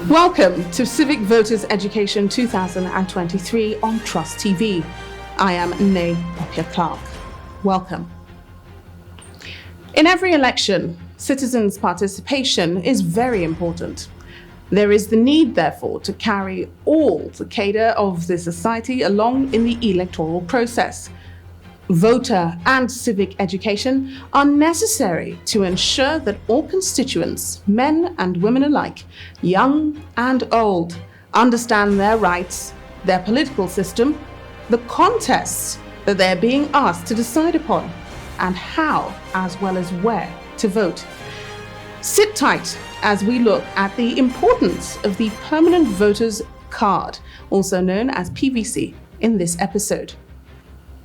Welcome to Civic Voters Education 2023 on Trust TV. I am Nay Opia-Clark. Welcome. In every election, citizens' participation is very important. There is the need, therefore, to carry all the cadre of the society along in the electoral process. Voter and civic education are necessary to ensure that all constituents, men and women alike, young and old, understand their rights, their political system, the contests that they're being asked to decide upon, and how, as well as where, to vote. Sit tight as we look at the importance of the Permanent Voters Card, also known as PVC, in this episode.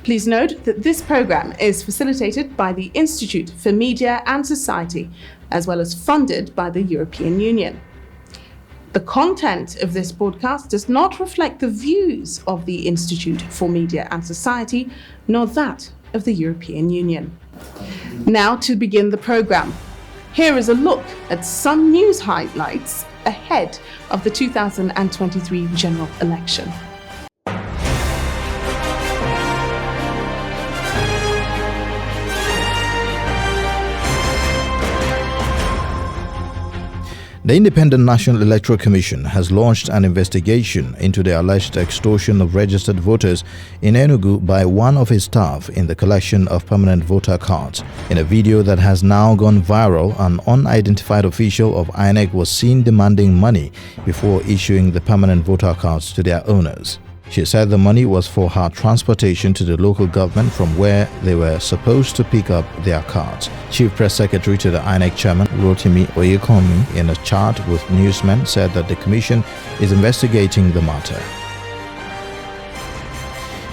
Please note that this program is facilitated by the Institute for Media and Society, as well as funded by the European Union. The content of this broadcast does not reflect the views of the Institute for Media and Society, nor that of the European Union. Now to begin the program, here is a look at some news highlights ahead of the 2023 general election. The Independent National Electoral Commission has launched an investigation into the alleged extortion of registered voters in Enugu by one of his staff in the collection of permanent voter cards. In a video that has now gone viral, an unidentified official of INEC was seen demanding money before issuing the permanent voter cards to their owners. She said the money was for her transportation to the local government from where they were supposed to pick up their cards. Chief Press Secretary to the INEC Chairman, Rotimi Oyekomi, in a chat with newsmen, said that the Commission is investigating the matter.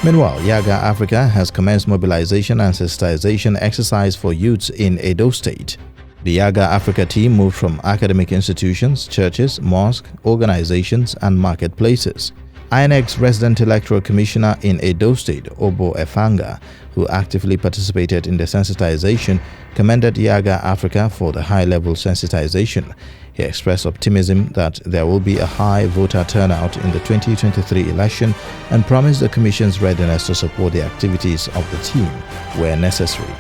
Meanwhile, Yaga Africa has commenced mobilization and sensitization exercise for youths in Edo State. The Yaga Africa team moved from academic institutions, churches, mosques, organizations, and marketplaces. INEC's resident electoral commissioner in Edo State, Obo Efanga, who actively participated in the sensitization, commended Yaga Africa for the high-level sensitization. He expressed optimism that there will be a high voter turnout in the 2023 election and promised the Commission's readiness to support the activities of the team where necessary.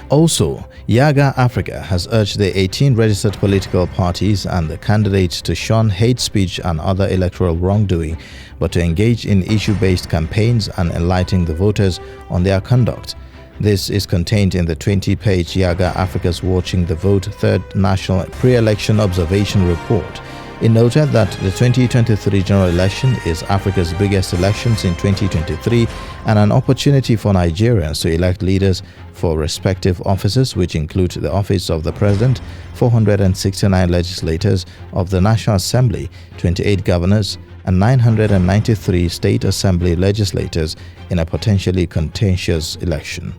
Also, Yaga Africa has urged the 18 registered political parties and the candidates to shun hate speech and other electoral wrongdoing, but to engage in issue-based campaigns and enlighten the voters on their conduct. This is contained in the 20-page Yaga Africa's Watching the Vote Third National Pre-Election Observation Report. It noted that the 2023 general election is Africa's biggest elections in 2023 and an opportunity for Nigerians to elect leaders for respective offices, which include the office of the President, 469 legislators of the National Assembly, 28 governors, and 993 State Assembly legislators in a potentially contentious election.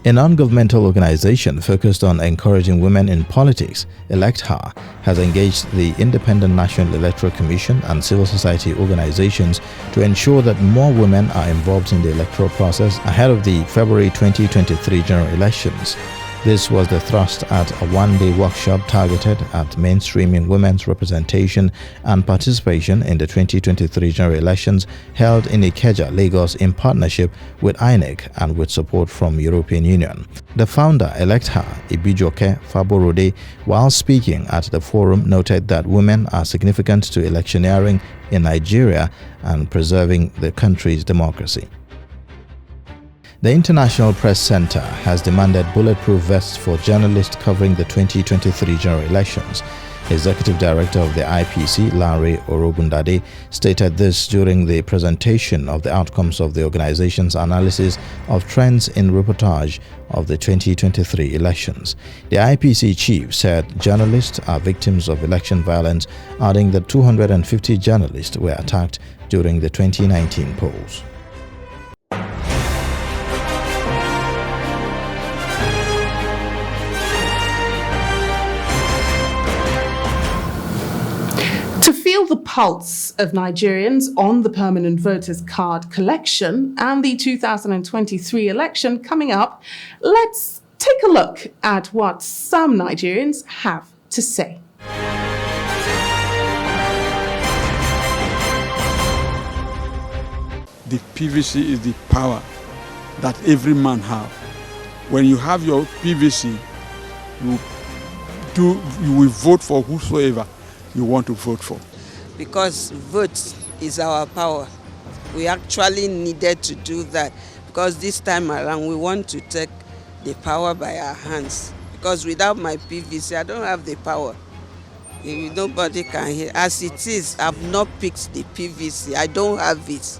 A non-governmental organization focused on encouraging women in politics, Elect Her, has engaged the Independent National Electoral Commission and civil society organizations to ensure that more women are involved in the electoral process ahead of the February 2023 general elections. This was the thrust at a one-day workshop targeted at mainstreaming women's representation and participation in the 2023 general elections held in Ikeja, Lagos in partnership with INEC and with support from European Union. The founder, Elect Her, Ibijoke Faborode, while speaking at the forum, noted that women are significant to electioneering in Nigeria and preserving the country's democracy. The International Press Center has demanded bulletproof vests for journalists covering the 2023 general elections. Executive Director of the IPC, Larry Orobundade, stated this during the presentation of the outcomes of the organization's analysis of trends in reportage of the 2023 elections. The IPC chief said journalists are victims of election violence, adding that 250 journalists were attacked during the 2019 polls. The pulse of Nigerians on the Permanent Voters Card collection and the 2023 election coming up, let's take a look at what some Nigerians have to say. The PVC is the power that every man have. When you have your PVC, you will vote for whosoever you want to vote for. Because vote is our power. We actually needed to do that because this time around we want to take the power by our hands. Because without my PVC, I don't have the power. Nobody can hear. As it is, I've not picked the PVC. I don't have it.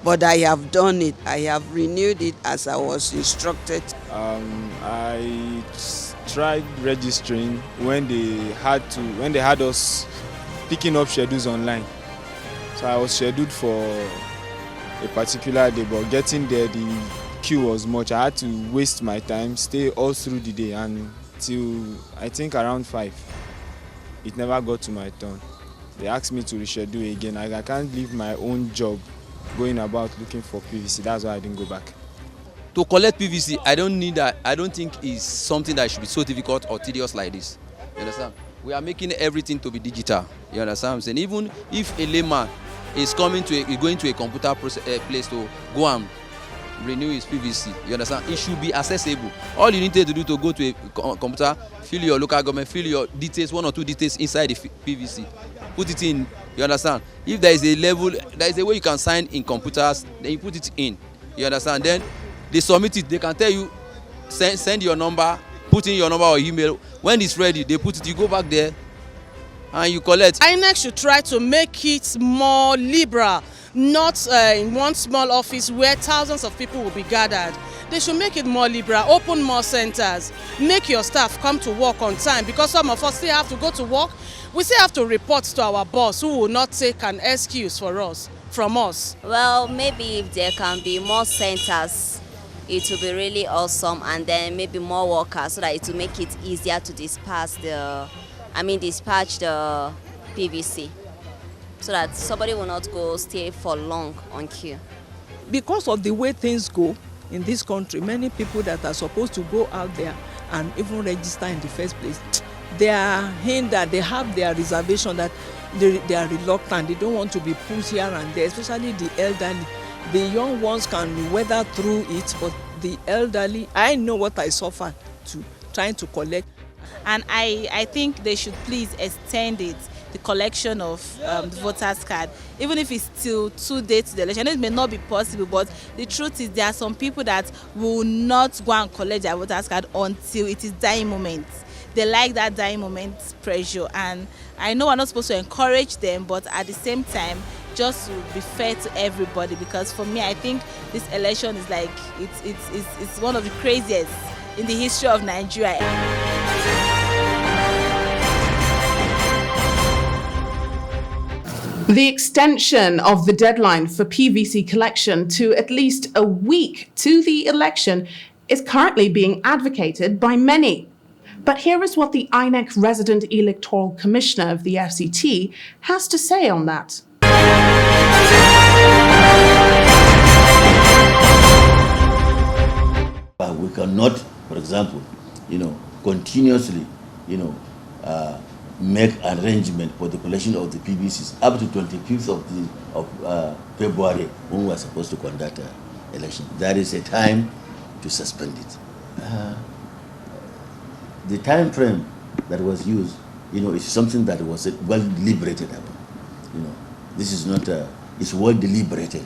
But I have done it. I have renewed it as I was instructed. I tried registering when they had us picking up schedules online. So I was scheduled for a particular day, but getting there the queue was much. I had to waste my time, stay all through the day until I think around 5. It never got to my turn. They asked me to reschedule again. I can't leave my own job going about looking for PVC. That's why I didn't go back. To collect PVC, I don't think it's something that should be so difficult or tedious like this. You understand? We are making everything to be digital. You understand what I'm saying? Even if a layman is going to a computer place to go and renew his PVC, you understand? It should be accessible. All you need to do to go to a computer, fill your local government, fill your details, 1 or 2 details inside the PVC, put it in. You understand? If there is a way you can sign in computers, then you put it in. You understand? Then they submit it. They can tell you, send your number, put in your number or email. When it's ready, they put it. You go back there and you collect. INEC should try to make it more liberal, not in one small office where thousands of people will be gathered. They should make it more liberal, open more centers, make your staff come to work on time, because some of us still have to go to work. We still have to report to our boss, who will not take an excuse from us. Well, maybe if there can be more centers, it will be really awesome, and then maybe more workers so that it will make it easier to dispatch the PVC, so that somebody will not stay for long on queue. Because of the way things go in this country, many people that are supposed to go out there and even register in the first place, they are hindered. They have their reservation that they are reluctant. They don't want to be pushed here and there, especially the elderly. The young ones can weather through it, but the elderly, I know what I suffer to trying to collect. And I think they should please extend it, the collection of the voters card, even if it's still 2 days to the election. It may not be possible, but the truth is there are some people that will not go and collect their voters card until it is dying moment. They like that dying moment pressure, and I know we're not supposed to encourage them, but at the same time, just to be fair to everybody, because for me, I think this election is like it's one of the craziest in the history of Nigeria. The extension of the deadline for PVC collection to at least a week to the election is currently being advocated by many. But here is what the INEC Resident Electoral Commissioner of the FCT has to say on that. We cannot, for example, continuously, make arrangement for the collection of the PVCs up to 25th of February, when we are supposed to conduct an election. That is a time to suspend it. The time frame that was used, is something that was well deliberated about. This is not it's well deliberated,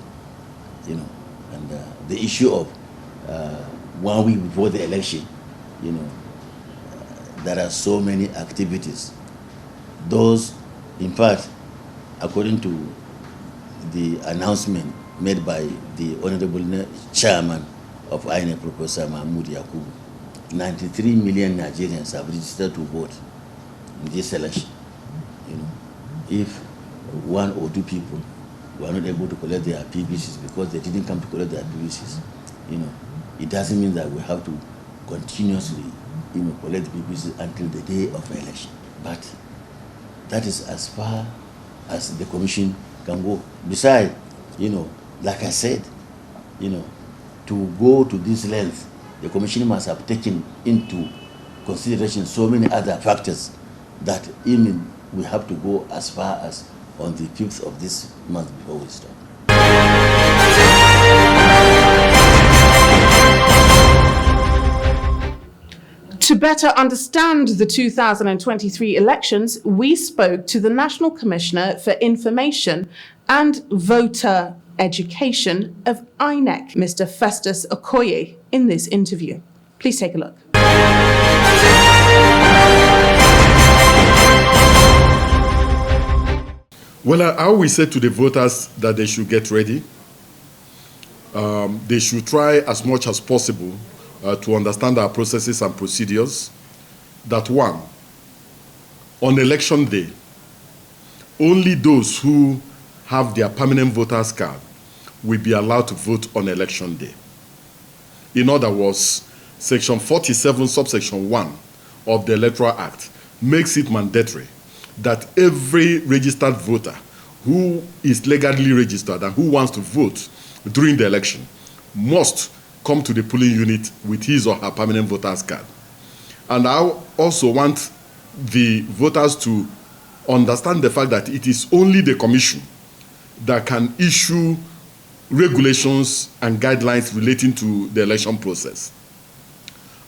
and the issue of 1 week before the election, there are so many activities. Those, in fact, according to the announcement made by the Honorable Chairman of INEC, Professor Mahmoud Yakubu, 93 million Nigerians have registered to vote in this election. If 1 or 2 people were not able to collect their PVCs because they didn't come to collect their PVCs, it doesn't mean that we have to continuously, collect PVCs until the day of the election. But that is as far as the commission can go. Besides, like I said, to go to this length, the Commission must have taken into consideration so many other factors that even we have to go as far as on the 5th of this month before we start. To better understand the 2023 elections, we spoke to the National Commissioner for Information and Voter Education of INEC, Mr. Festus Okoye, in this interview. Please take a look. Well, I always say to the voters that they should get ready. They should try as much as possible to understand our processes and procedures. That one, on election day, only those who have their permanent voters card will be allowed to vote on election day. In other words, Section 47, subsection 1 of the Electoral Act makes it mandatory that every registered voter who is legally registered and who wants to vote during the election must come to the polling unit with his or her permanent voter's card. And I also want the voters to understand the fact that it is only the Commission that can issue regulations and guidelines relating to the election process.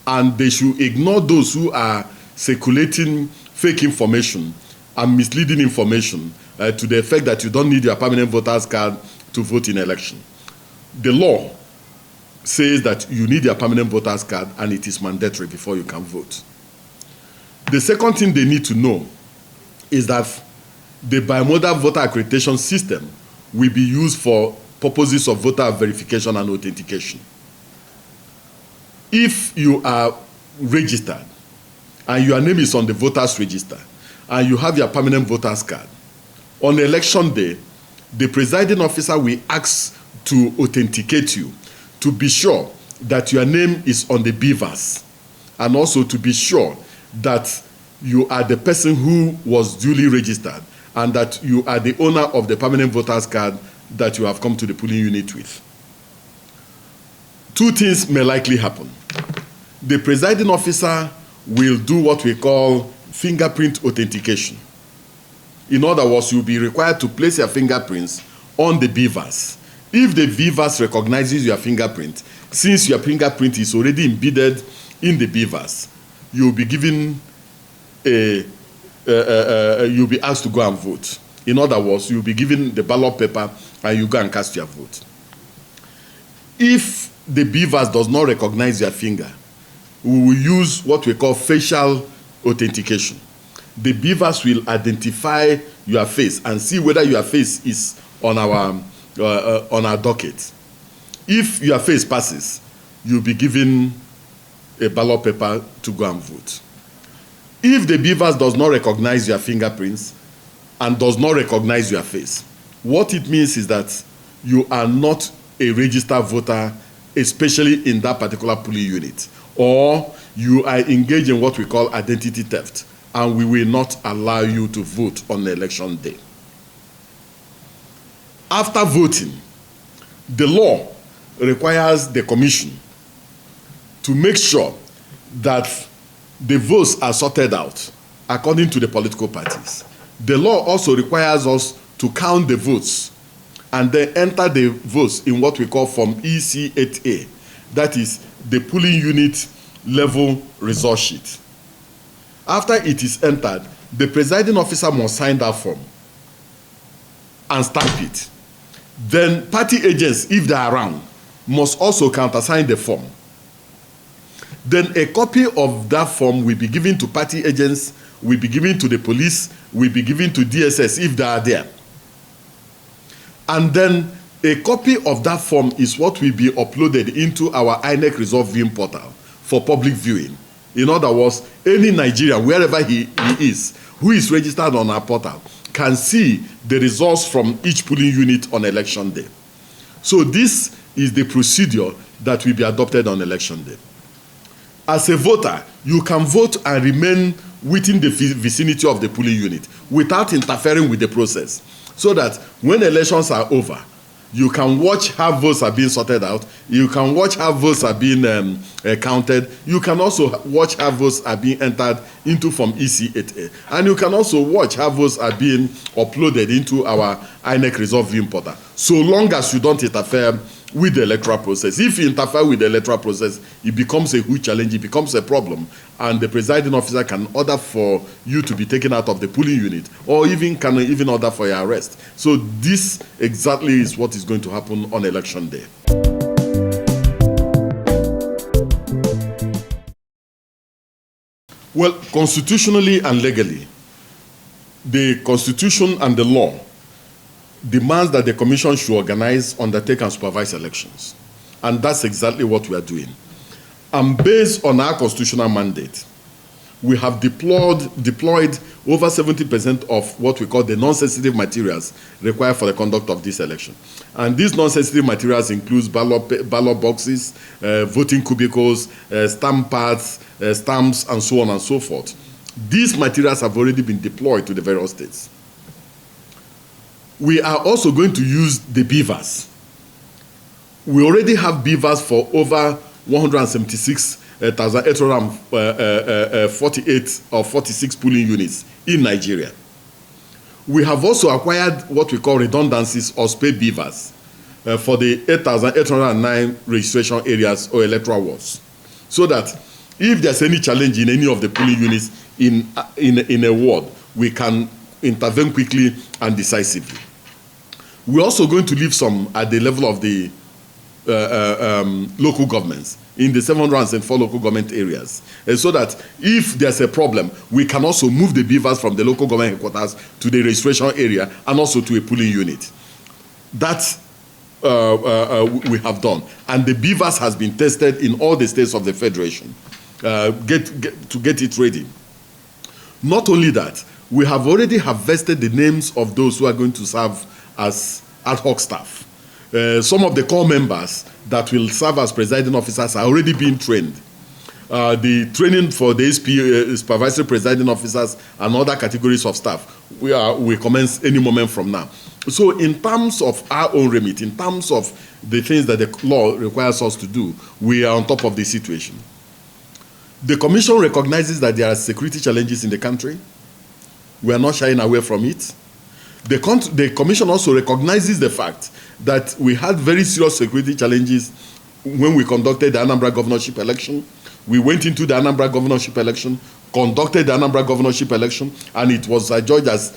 And they should ignore those who are circulating fake information and misleading information to the effect that you don't need your permanent voter's card to vote in election. The law says that you need your permanent voter's card and it is mandatory before you can vote. The second thing they need to know is that the bimodal voter accreditation system will be used for purposes of voter verification and authentication. If you are registered and your name is on the voters register and you have your permanent voter's card, on election day, the presiding officer will ask to authenticate you to be sure that your name is on the BVAS and also to be sure that you are the person who was duly registered and that you are the owner of the permanent voter's card that you have come to the polling unit with. Two things may likely happen. The presiding officer will do what we call fingerprint authentication. In other words, you'll be required to place your fingerprints on the BVAS. If the BVAS recognizes your fingerprint, since your fingerprint is already embedded in the BVAS, you'll be given you'll be asked to go and vote. In other words, you'll be given the ballot paper and you go and cast your vote. If the BVAS does not recognize your finger, we will use what we call facial authentication. The BVAS will identify your face and see whether your face is on our docket. If your face passes, you'll be given a ballot paper to go and vote. If the BVAS does not recognize your fingerprints and does not recognize your face, what it means is that you are not a registered voter, especially in that particular polling unit, or you are engaged in what we call identity theft, and we will not allow you to vote on the election day. After voting, the law requires the Commission to make sure that the votes are sorted out according to the political parties. The law also requires us to count the votes and then enter the votes in what we call Form EC8A, that is the polling unit level result sheet. After it is entered, the presiding officer must sign that form and stamp it. Then party agents, if they are around, must also countersign the form. Then a copy of that form will be given to party agents, will be given to the police, will be given to DSS if they are there. And then a copy of that form is what will be uploaded into our INEC Result Viewing Portal for public viewing. In other words, any Nigerian, wherever he is, who is registered on our portal, can see the results from each polling unit on election day. So this is the procedure that will be adopted on election day. As a voter, you can vote and remain within the vicinity of the polling unit without interfering with the process, so that when elections are over, You can watch how votes are being sorted out. You can watch how votes are being counted. You can also watch how votes are being entered into from EC8A. And you can also watch how votes are being uploaded into our INEC Result Viewing Portal, so long as you don't interfere with the electoral process. If you interfere with the electoral process, it becomes a huge challenge, it becomes a problem, and the presiding officer can order for you to be taken out of the polling unit, or can even order for your arrest. So this exactly is what is going to happen on election day. Well, constitutionally and legally, the Constitution and the law demands that the Commission should organize, undertake, and supervise elections. And that's exactly what we are doing. And based on our constitutional mandate, we have deployed over 70% of what we call the non-sensitive materials required for the conduct of this election. And these non-sensitive materials include ballot boxes, voting cubicles, stamp pads, stamps, and so on and so forth. These materials have already been deployed to the various states. We are also going to use the beavers. We already have beavers for over 176,848 or 46 polling units in Nigeria. We have also acquired what we call redundancies or spare beavers for the 8,809 registration areas or electoral wards, so that if there's any challenge in any of the polling units in a ward, we can intervene quickly and decisively. We're also going to leave some at the level of the local governments in the 704 local government areas, so that if there's a problem, we can also move the beavers from the local government headquarters to the registration area and also to a polling unit. That we have done, and the beavers has been tested in all the states of the federation to get it ready. Not only that, we have already harvested the names of those who are going to serve as ad hoc staff. Some of the core members that will serve as presiding officers are already being trained. The training for the supervisory presiding officers and other categories of staff, we commence any moment from now. So in terms of our own remit, in terms of the things that the law requires us to do, we are on top of the situation. The Commission recognizes that there are security challenges in the country. We are not shying away from it. The Commission also recognizes the fact that we had very serious security challenges when we conducted the Anambra governorship election. We went into the Anambra governorship election, conducted the Anambra governorship election, and it was adjudged as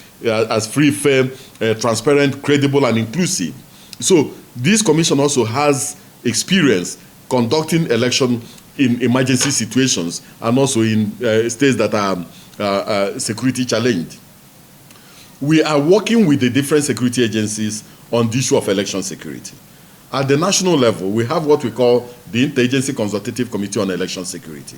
free, fair, transparent, credible, and inclusive. So this Commission also has experience conducting election in emergency situations and also in states that are security challenged. We are working with the different security agencies on the issue of election security. At the national level, we have what we call the Interagency Consultative Committee on Election Security.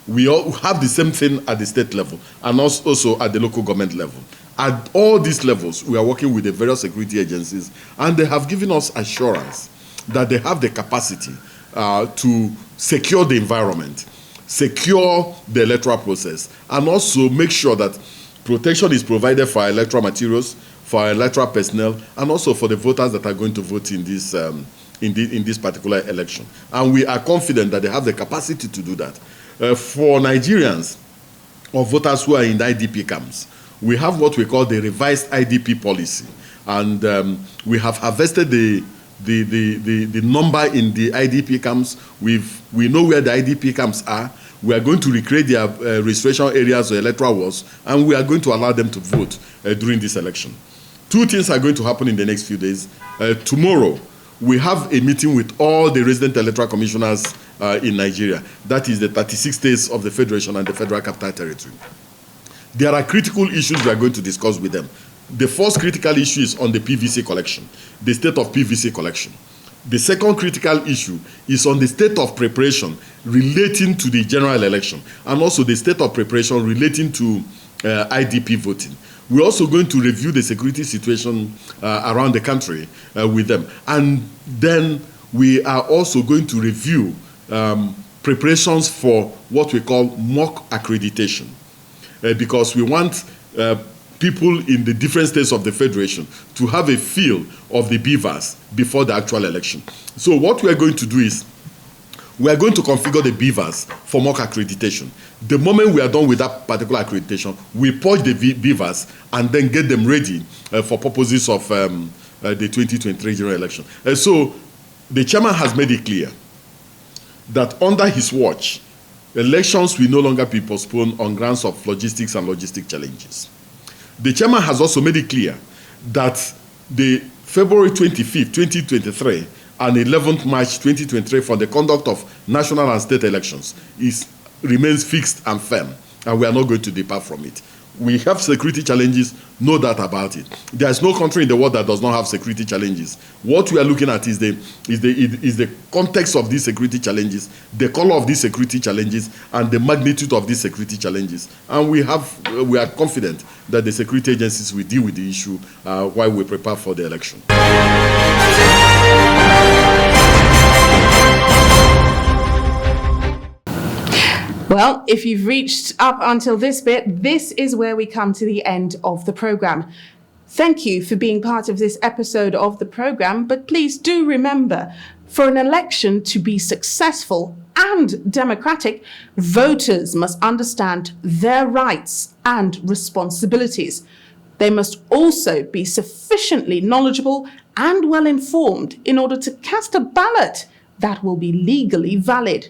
We all have the same thing at the state level and also at the local government level. At all these levels, we are working with the various security agencies, and they have given us assurance that they have the capacity to secure the environment, secure the electoral process, and also make sure that protection is provided for our electoral materials, for our electoral personnel, and also for the voters that are going to vote in this particular election. And we are confident that they have the capacity to do that. For Nigerians or voters who are in the IDP camps, we have what we call the revised IDP policy. And we have harvested the number in the IDP camps. We know where the IDP camps are. We are going to recreate their registration areas or electoral wards, and we are going to allow them to vote during this election. Two things are going to happen in the next few days. Tomorrow, we have a meeting with all the resident electoral commissioners in Nigeria. That is the 36 states of the Federation and the Federal Capital Territory. There are critical issues we are going to discuss with them. The first critical issue is on the PVC collection, the state of PVC collection. The second critical issue is on the state of preparation relating to the general election, and also the state of preparation relating to IDP voting. We're also going to review the security situation around the country with them. And then we are also going to review preparations for what we call mock accreditation, because we want people in the different states of the Federation to have a feel of the beavers before the actual election. So what we are going to do is we are going to configure the beavers for mock accreditation. The moment we are done with that particular accreditation, we purge the beavers and then get them ready for purposes of the 2023 general election. So the chairman has made it clear that under his watch, elections will no longer be postponed on grounds of logistics and logistic challenges. The chairman has also made it clear that the February 25th, 2023 and 11th March 2023 for the conduct of national and state elections remains fixed and firm, and we are not going to depart from it. We have security challenges, no doubt about it. There is no country in the world that does not have security challenges. What we are looking at is the context of these security challenges, the color of these security challenges, and the magnitude of these security challenges. And we are confident that the security agencies will deal with the issue while we prepare for the election. Well, if you've reached up until this bit, this is where we come to the end of the programme. Thank you for being part of this episode of the programme, but please do remember, for an election to be successful and democratic, voters must understand their rights and responsibilities. They must also be sufficiently knowledgeable and well informed in order to cast a ballot that will be legally valid.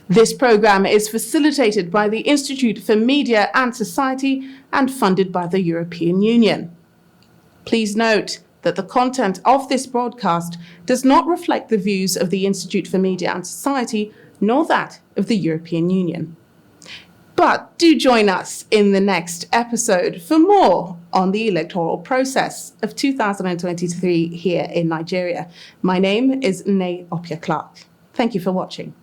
This programme is facilitated by the Institute for Media and Society and funded by the European Union. Please note that the content of this broadcast does not reflect the views of the Institute for Media and Society, nor that of the European Union. But do join us in the next episode for more on the electoral process of 2023 here in Nigeria. My name is Nne Opia Clark. Thank you for watching.